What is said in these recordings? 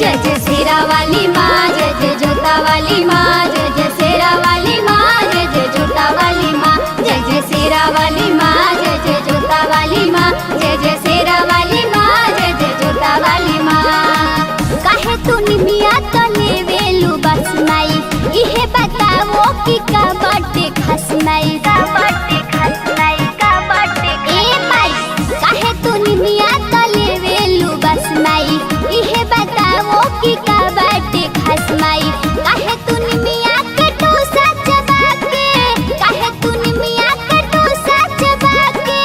जय जय शेरा वाली माँ, जय जय जोता वाली माँ, जय जय शेरा वाली माँ, जय जय जोता वाली माँ, जय जय शेरा वाली माँ, जय जय जोता वाली माँ, जय जय शेरा वाली माँ, जय जय जोता वाली माँ। काहे तू निमिया तो लेवेलू बस माई, इहे बताओ कि का बाटे खास माई, का बाटे खास माई, का बाटे ए माई। काहे तू निमिया तो लेवेलू बस माई, इहे बताओ कि का बाटे खास माई। काहे तू निमिया के टोसा चबा के, काहे तू निमिया के टोसा चबा के,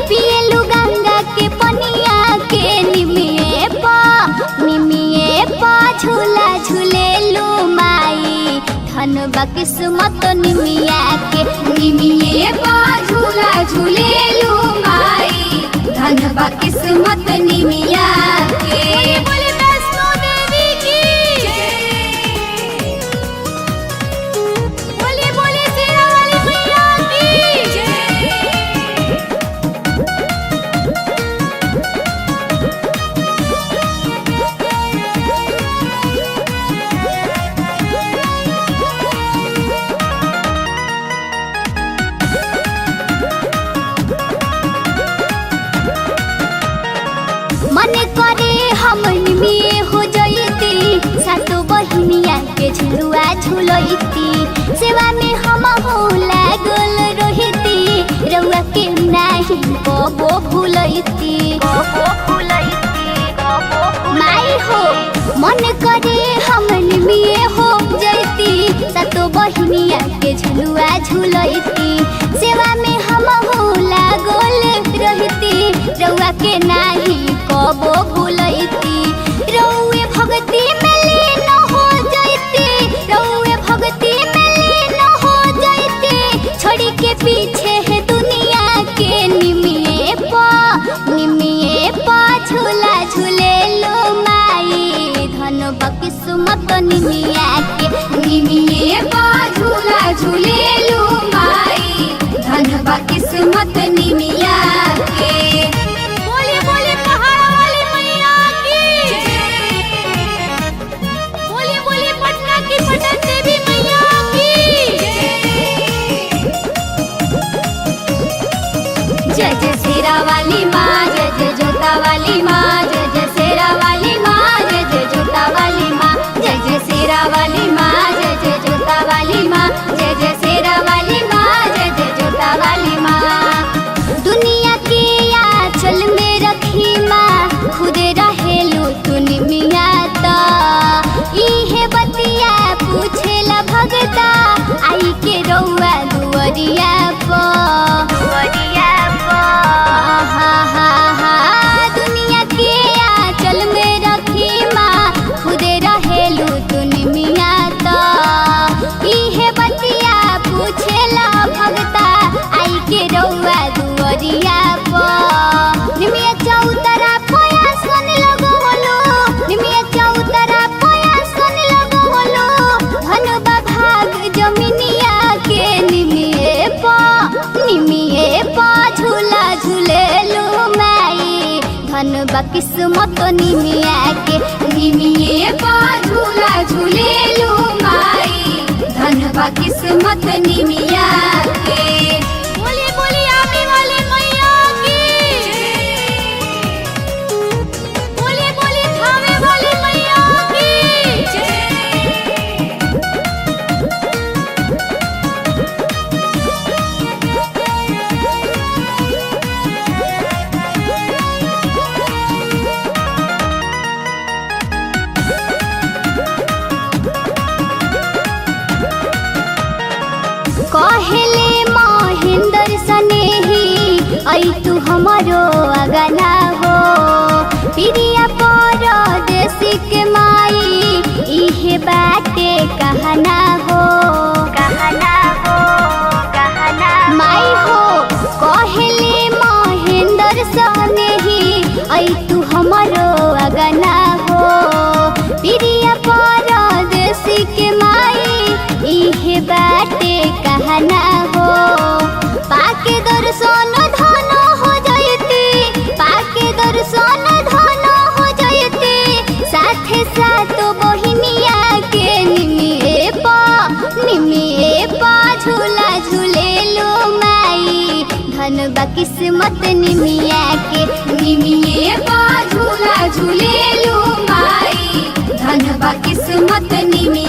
पिएलू गंगा के पनिया के। निमिये पा झूला झूलेलू माई, धन बा किस्मत निमिया के। निमिये पा झूला झूलेलू माई, धन बा किस्मत निमिया के। बोले वैष्णो देवी की जय, बोले बोले शेरा वाली मैया की जय। मन करे हम निमिये हो जइती, सातो बहिनिया के झुलुआ झुलइती। सेवा में हम हो लागल रहिती, रउआ के नाही कबो भूलइती, कबो भूलइती, कबो माई हो। मन करे हम निमिये हो जइती, सातो बहिनिया के झुलुआ झुलइती। सेवा में हम हो लागल रहिती, रउआ के नाही कबो भूलइती। रउए भक्ति में लीन हो जइती, रउए भक्ति में लीन हो जइती, छोड़ी के पीछे है दुनिया के। निमिये पा झूला झूलेलू माई, धन बा किस्मत निमिया के। निमिये पा झूला झूलेलू माई, धन बा किस्मत निमिया के। बोले बोले पहाड़ वाली मैया की जय, बोले बोले पटना की पटन देवी मैया की जय। जय जय शेरा वाली माँ, जय जय जोता वाली माँ, जय जय शेरा वाली माँ, जय जय जोता वाली माँ, जय जय शेरा वाली माँ, जय जय जोता वाली माँ, जय जय शेरा वाली माँ, जय जय जोता वाली माँ। दुनिया के आंचल में रखी माँ, खुदे रहेलू तू निमिया ता। इहे बतिया पूछेला भगता, आई के रउआ दुअरिया पा, दुअरिया पा। हा हा हा, दुनिया के आंचल में रखी माँ, खुदे रहेलू तू निमिया ता। इहे बतिया पूछेला भगता, आई के रउआ दुअरिया पा। निमिया चौतरा पया सन लगो होलो, निमिया चौतरा पया सन लगो होलो, धन बा भाग जमीनिया के। निमिये पा झूला झूलेलू माई, धन बा किस्मत निमिया के। निमिये पा झूला झूलेलू माई, धन बा किस्मत निमिया के। बोली बोली आमी वाली मैया की जय, बोली बोली थावे वाली मैया की जय। कहेले महेंद्र सनेही, आई तू हमारो अगना हो। प्रिया परदेसी के माई, इहे बाटे कहना हो, कहना हो, कहना माई हो। कहेले महेंद्र सनेही, आई तू हमारो अगना हो। प्रिया परदेसी के माई, इहे बाटे कहना हो। पाके दर्शन धन हो जयती, पाके दर्शन धन हो जयती, साथे साथ किस्मत निमिया के निमिये बा झूला झूलेलू माई धन बा किस्मत निमिया